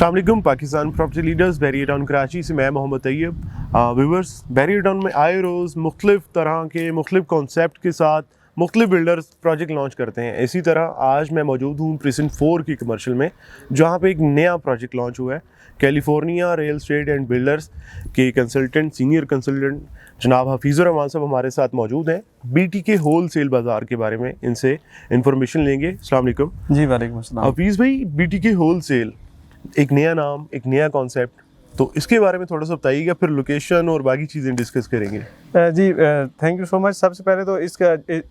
अस्सलाम वालेकुम। Pakistan property leaders barrier town Karachi से मैं Mohammad Tayyab. Viewers, barrier town में आए रोज़ मुख्तलिफ तरह के मुख्तलिफ कॉन्सेप्ट के साथ मुख्तलिफ बिल्डर्स प्रोजेक्ट लॉन्च करते हैं। इसी तरह आज मैं मौजूद हूँ प्रीसिंट 4 की कमर्शियल में, जहाँ पे एक नया प्रोजेक्ट लॉन्च हुआ है। California real estate and builders के कंसल्टेंट, सीनियर कंसल्टेंट जनाब हफीज़ुर रहमान साहब हमारे साथ मौजूद हैं। BTK होल सेल बाज़ार के बारे में इनसे इंफॉर्मेशन लेंगे। अस्सलाम वालेकुम। जी वालेकुम अस्सलाम। हफीज़ भाई, BTK होल सेल एक नया नाम, एक नया कॉन्सेप्ट, तो इसके बारे में थोड़ा सा बताइएगा, फिर लोकेशन और बाकी चीज़ें डिस्कस करेंगे। जी थैंक यू सो मच। सबसे पहले तो इसका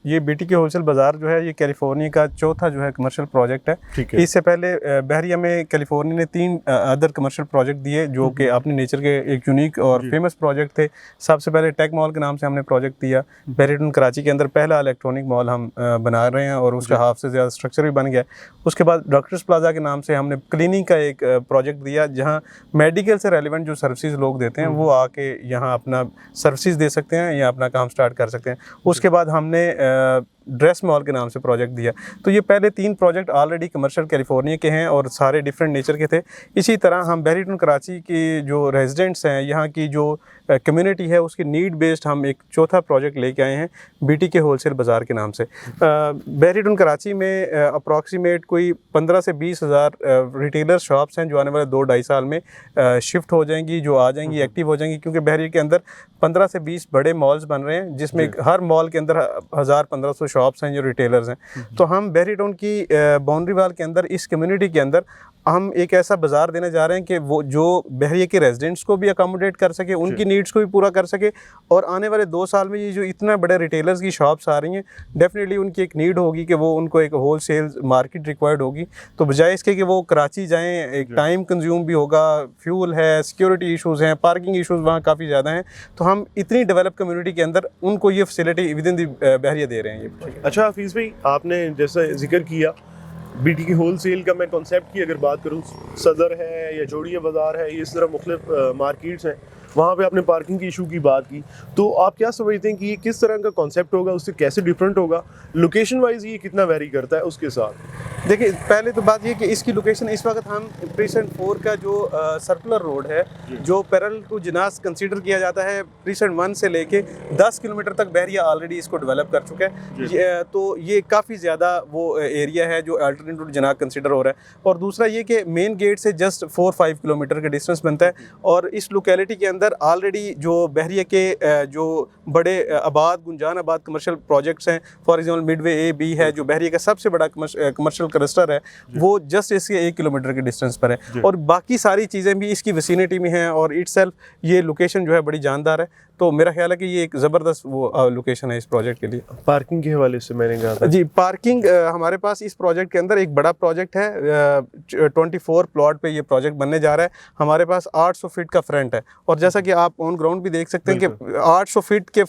ये BTK होलसेल बाज़ार जो है ये कैलिफोर्निया का चौथा जो है कमर्शियल प्रोजेक्ट है। ठीक है। इससे पहले बहरिया में कैलिफोर्निया ने 3 अदर कमर्शियल प्रोजेक्ट दिए जो कि अपने नेचर के एक यूनिक और फेमस प्रोजेक्ट थे। सबसे पहले टेक मॉल के नाम से हमने प्रोजेक्ट दिया। बैरियर टाउन कराची के अंदर पहला इलेक्ट्रॉनिक मॉल हम बना रहे हैं और उसका हाफ से ज़्यादा स्ट्रक्चर भी बन गया। उसके बाद डॉक्टर्स प्लाजा के नाम से हमने क्लिनिक का एक प्रोजेक्ट दिया, जहाँ मेडिकल से रेलिवेंट जो सर्विसेज लोग देते हैं वो आके यहाँ अपना सर्विसेज दे सकते हैं या अपना काम स्टार्ट कर सकते हैं। उसके बाद हमने ड्रेस मॉल के नाम से प्रोजेक्ट दिया। तो ये पहले 3 प्रोजेक्ट ऑलरेडी कमर्शियल कैलिफोर्निया के हैं और सारे डिफरेंट नेचर के थे। इसी तरह हम बैरियर टाउन कराची की जो रेजिडेंट्स हैं, यहाँ की जो कम्युनिटी है, उसकी नीड बेस्ड हम एक चौथा प्रोजेक्ट लेके आए हैं BTK होलसेल बाज़ार के नाम से। बैरियर टाउन कराची में अप्रॉक्सीमेट कोई 15 से 20 हज़ार रिटेलर शॉप्स हैं जो आने वाले 2-2.5 साल में शिफ्ट हो जाएंगी, जो आ जाएंगी, एक्टिव हो जाएंगी, क्योंकि बैरियर के अंदर 15 से 20 बड़े मॉल्स बन रहे हैं, जिसमें हर मॉल के अंदर 1000-1500 शॉप्स हैं जो रिटेलर्स हैं। तो हम बैरियर टाउन की बाउंड्री वाल के अंदर, इस कम्युनिटी के अंदर हम एक ऐसा बाज़ार देने जा रहे हैं कि वो जो बहरिया के रेजिडेंट्स को भी अकोमोडेट कर सके, उनकी नीड्स को भी पूरा कर सके। और आने वाले 2 साल में ये जो इतना बड़े रिटेलर्स की शॉप्स आ रही हैं, डेफिनेटली उनकी एक नीड होगी कि वो उनको एक होल सेल मार्केट रिक्वायर्ड होगी। तो बजाय इसके कि वो कराची जाएँ, एक टाइम कंज्यूम भी होगा, फ्यूल है, सिक्योरिटी इशूज़ हैं, पार्किंग इशूज़ वहाँ काफ़ी ज़्यादा हैं, तो हम इतनी डेवलप कम्युनिटी के अंदर उनको ये फैसिलिटी विद इन दी बहरिया दे रहे हैं ये। अच्छा हफीज़ भाई, आपने जैसा जिक्र किया BTK होल सेल का, मैं कॉन्सेप्ट की अगर बात करूँ, सदर है या जोड़िया बाज़ार है, इस तरह मुख्तलिफ मार्केट्स हैं, वहाँ पे आपने पार्किंग के इशू की बात की, तो आप क्या समझते हैं कि ये किस तरह का कॉन्सेप्ट होगा, उससे कैसे डिफरेंट होगा, लोकेशन वाइज ये कितना वेरी करता है उसके साथ? देखिए, पहले तो बात ये कि इसकी लोकेशन इस वक्त हम प्रीसेंट 4 का जो सर्कुलर रोड है, जो पैरेलल टू जिनास कंसीडर किया जाता है, प्रीसेंट 1 से लेके 10 किलोमीटर तक बहरिया ऑलरेडी इसको डेवलप कर चुका है। तो ये काफ़ी ज़्यादा वो एरिया है जो अल्टरनेट टू जिनास कंसीडर हो रहा है। और दूसरा ये कि मेन गेट से जस्ट 4-5 किलोमीटर का डिस्टेंस बनता है। और इस लोकेलिटी के अंदर ऑलरेडी जो बहरिया के जो बड़े आबाद, गुंजान आबाद कमर्शियल प्रोजेक्ट्स हैं, फॉर एग्जांपल मिडवे A-B है जो बहरिया का सबसे बड़ा कमर्शियल क्लस्टर है, वो जस्ट इसके 1 किलोमीटर के डिस्टेंस पर है। और बाकी सारी चीज़ें भी इसकी विसिनिटी में हैं और इटसेल्फ ये लोकेशन जो है बड़ी जानदार है। तो मेरा ख्याल है कि ये एक ज़बरदस्त वो लोकेशन है इस प्रोजेक्ट के लिए। पार्किंग के हवाले से मैंने कहा था जी, पार्किंग हमारे पास इस प्रोजेक्ट के अंदर एक बड़ा प्रोजेक्ट है। 24 प्लॉट पे ये प्रोजेक्ट बनने जा रहा है। हमारे पास 800 फीट का फ्रंट है और जैसा कि आप ऑन ग्राउंड भी देख सकते हैं कि 800 फीट के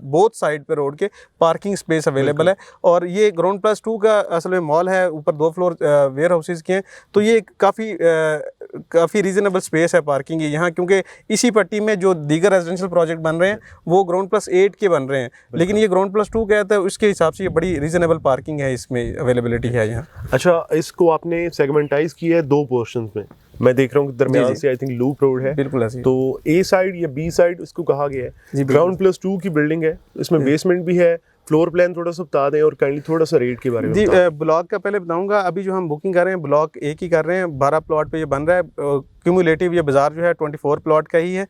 बोथ साइड पे रोड के पार्किंग स्पेस अवेलेबल है। और ये ग्राउंड प्लस 2 का असल में मॉल है, ऊपर 2 फ्लोर वेयर हाउसेज के हैं। तो ये काफ़ी रीजनेबल स्पेस है पार्किंग यहाँ, क्योंकि इसी पट्टी में जो दीगर रेजिडेंशियल प्रोजेक्ट बन रहे हैं वो ग्राउंड प्लस 8 के बन रहे हैं, लेकिन ये ग्राउंड प्लस 2 कहता है, उसके हिसाब से ये बड़ी रीजनेबल पार्किंग है, इसमें अवेलेबिलिटी है यहाँ। अच्छा, इसको आपने सेगमेंटाइज किया है 2 पोर्शंस में, मैं देख रहा हूँ कि दरमियान से आई थिंक लूप रोड है। बिल्कुल ऐसी। तो A साइड या B साइड इसको कहा गया है। ग्राउंड प्लस 2 की बिल्डिंग है, इसमें बेसमेंट भी है। फ्लोर प्लान थोड़ा सा बता दें और काइंडली थोड़ा सा रेट के बारे में। जी, ब्लॉक का पहले बताऊंगा। अभी जो हम बुकिंग कर रहे हैं ब्लॉक A की कर रहे हैं, 12 प्लॉट पे ये बन रहा है। क्यूमुलेटिव ये बाज़ार जो है 24 प्लॉट का ही है।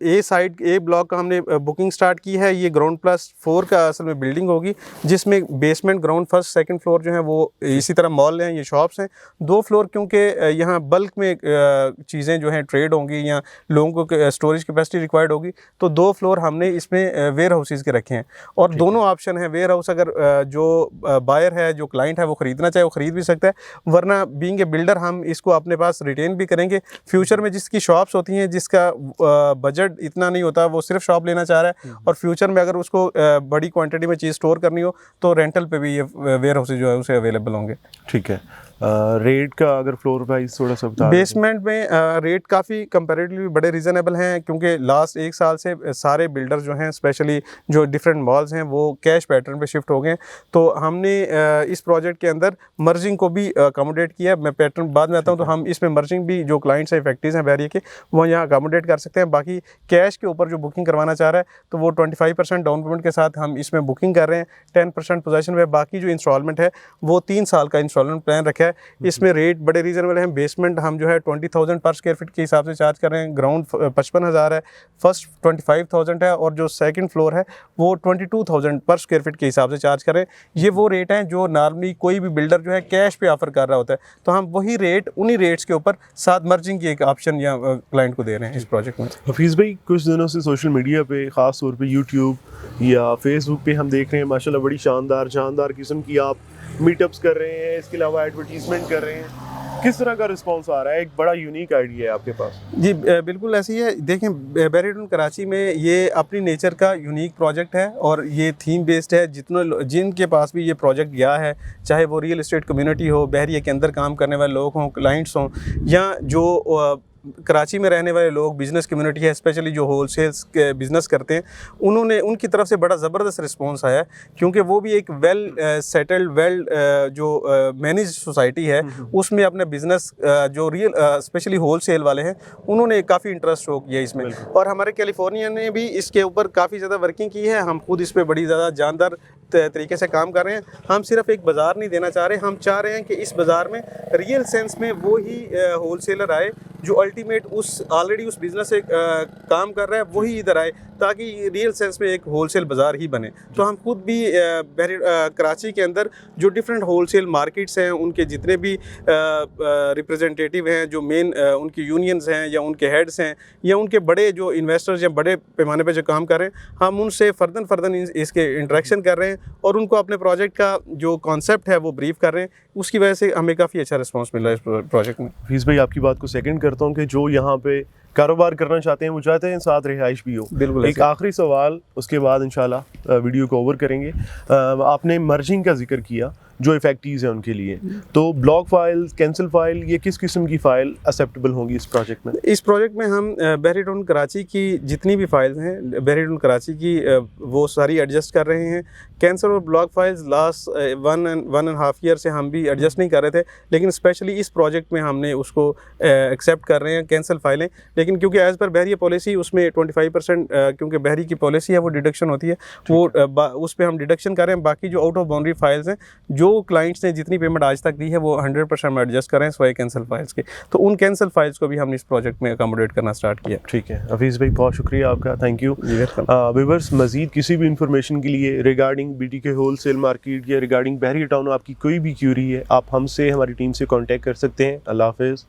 A साइड A ब्लॉक का हमने बुकिंग स्टार्ट की है। ये ग्राउंड प्लस 4 का असल में बिल्डिंग होगी, जिसमें basement, ground, first, second floor जो है वो इसी तरह मॉल हैं, ये शॉप्स हैं। 2 फ्लोर क्योंकि यहाँ बल्क में चीज़ें जो हैं ट्रेड होंगी या लोगों को स्टोरेज कैपेसिटी रिक्वायर्ड होगी, तो 2 फ्लोर हमने इसमें वेयर हाउसेज़ के रखे हैं। और दोनों ऑप्शन है, वेयर हाउस अगर जो बायर है, जो क्लाइंट है, वो ख़रीदना चाहे वो ख़रीद भी सकता है, वरना बीइंग ए बिल्डर हम इसको अपने पास रिटेन भी करेंगे। फ्यूचर में जिसकी शॉप्स होती हैं, जिसका बजट इतना नहीं होता, वो सिर्फ शॉप लेना चाह रहा है, और फ्यूचर में अगर उसको बड़ी क्वांटिटी में चीज़ स्टोर करनी हो तो रेंटल पे भी ये वेयर हाउसेज जो है उसे अवेलेबल होंगे। ठीक है। रेट का अगर फ्लोर प्राइस थोड़ा सा बता दें। बेसमेंट में रेट काफ़ी कंपैरेटिवली बड़े रीज़नेबल हैं, क्योंकि लास्ट एक साल से सारे बिल्डर जो हैं, स्पेशली जो डिफरेंट मॉल्स हैं, वो कैश पैटर्न पे शिफ्ट हो गए। तो हमने इस प्रोजेक्ट के अंदर मर्जिंग को भी अकोमोडेट किया। मैं पैटर्न बाद में आता हूँ, तो हम इसमें मर्जिंग भी जो क्लाइंट्स हैं, फैक्ट्रीज हैं बैरियर के, वो यहाँ अकोमोडेट कर सकते हैं। बाकी कैश के ऊपर जो बुकिंग करवाना चाह रहा है, तो वो 25% डाउन पेमेंट के साथ हम इसमें बुकिंग कर रहे हैं, 10% पोजेसन में। बाकी जो इंस्टॉलमेंट है वो 3 साल का इंस्टॉलमेंट प्लान रखा है। इसमें रेट बड़े रीजनेबल हैं। बेसमेंट हम जो है 20,000 पर स्क्वायर फीट के हिसाब से चार्ज कर रहे हैं, ग्राउंड 55,000 है, फर्स्ट 25,000 है, और जो सेकंड फ्लोर है वो 22,000 पर स्क्वायर फीट के हिसाब से चार्ज कर रहे हैं। ये वो रेट हैं जो नॉर्मली कोई भी बिल्डर जो है कैश पे ऑफर कर रहा होता है, तो हम वही रेट, उन्हीं रेट्स के ऊपर साथ मर्जिंग की एक ऑप्शन या क्लाइंट को दे रहे हैं इस प्रोजेक्ट में। हफीज़ भाई, कुछ दिनों से सोशल मीडिया पे, ख़ास तौर पे यूट्यूब या फेसबुक पे हम देख रहे हैं माशाल्लाह बड़ी शानदार किस्म की आप मीटअप्स कर रहे हैं, इसके अलावा एडवर्टीजमेंट कर रहे हैं। किस तरह का रिस्पांस आ रहा है? एक बड़ा यूनिक आइडिया है आपके पास। जी बिल्कुल ऐसी है। देखें, बैरियटॉन कराची में ये अपनी नेचर का यूनिक प्रोजेक्ट है और ये थीम बेस्ड है। जिनके पास भी ये प्रोजेक्ट गया है, चाहे वो रियल एस्टेट कम्युनिटी हो, बहरिया के अंदर काम करने वाले लोग हों, क्लाइंट्स हों, या जो कराची में रहने वाले लोग, बिज़नेस कम्युनिटी है, स्पेशली जो होलसेल्स के बिज़नेस करते हैं, उनकी तरफ से बड़ा ज़बरदस्त रिस्पांस आया है, क्योंकि वो भी एक वेल सेटल्ड, जो मैनेज सोसाइटी है, उसमें अपने बिज़नेस जो रियल स्पेशली होलसेल वाले हैं, उन्होंने काफ़ी इंटरेस्ट शो किया इसमें। और हमारे कैलिफोर्निया ने भी इसके ऊपर काफ़ी ज़्यादा वर्किंग की है। हम खुद इस पर बड़ी ज़्यादा जानदार तरीके से काम कर रहे हैं। हम सिर्फ एक बाज़ार नहीं देना चाह रहे, हम चाह रहे हैं कि इस बाज़ार में रियल सेंस में वो ही होलसेलर आए जो अल्टीमेट ऑलरेडी उस बिज़नेस से काम कर रहा है, वही इधर आए, ताकि रियल सेंस में एक होलसेल बाज़ार ही बने। तो हम खुद भी कराची के अंदर जो डिफरेंट होलसेल मार्केट्स हैं, उनके जितने भी रिप्रेजेंटेटिव हैं, जो मेन उनकी यूनियंस हैं या उनके हेड्स हैं या उनके बड़े जो इन्वेस्टर्स या बड़े पैमाने पे जो काम कर रहे हैं, हम उनसे फर्दन इसके इंटरेक्शन कर रहे हैं और उनको अपने प्रोजेक्ट का जो कॉन्सेप्ट है वो ब्रीफ कर रहे हैं। उसकी वजह से हमें काफ़ी अच्छा रिस्पॉन्स मिल रहा है इस प्रोजेक्ट में। हफीज़ भाई, आपकी बात को सेकंड करता हूँ कि जो यहाँ पे कारोबार करना चाहते हैं, वो चाहते हैं साथ रिहाइश भी हो। बिल्कुल। एक आखिरी सवाल, उसके बाद इंशाल्लाह वीडियो को ओवर करेंगे। आपने मर्जिंग का जिक्र किया, जो इफेक्टिव्स हैं उनके लिए, तो ब्लॉक फाइल, कैंसिल फाइल, ये किस किस्म की फ़ाइल एक्सेप्टेबल होंगी इस प्रोजेक्ट में? इस प्रोजेक्ट में हम बैरियटॉन कराची की जितनी भी फाइल्स हैं, बैरियटॉन कराची की वो सारी एडजस्ट कर रहे हैं। कैंसिल और ब्लॉक फाइल्स लास्ट 1.5 ईयर से हम भी एडजस्ट नहीं कर रहे थे, लेकिन स्पेशली इस प्रोजेक्ट में हमने उसको एक्सेप्ट कर रहे हैं कैंसिल फाइलें। लेकिन क्योंकि एज़ पर बहरिया पॉलिसी उसमें 25% क्योंकि बहरी की पॉलिसी है वो डिडक्शन होती है, वो उस पर हम डिडक्शन कर रहे हैं। बाकी जो आउट ऑफ बाउंड्री फाइल्स हैं, जो क्लाइंट्स ने जितनी पेमेंट आज तक दी है, वो 100% में एडजस्ट कर रहे हैं सिवाय कैंसिल फाइल्स के। तो उन कैंसिल फाइल्स को भी हमने इस प्रोजेक्ट में अकोमोडेट करना स्टार्ट किया। ठीक है हफीज़ भाई, बहुत शुक्रिया आपका, थैंक यू। व्यूअर्स, मज़ीद किसी भी इंफॉर्मेशन के लिए रिगार्डिंग BTK होलसेल मार्केट या रिगार्डिंग बहरिया टाउन आपकी कोई भी क्यूरी है, आप हमसे, हमारी टीम से कॉन्टैक्ट कर सकते हैं। अल्लाह हाफ़िज़।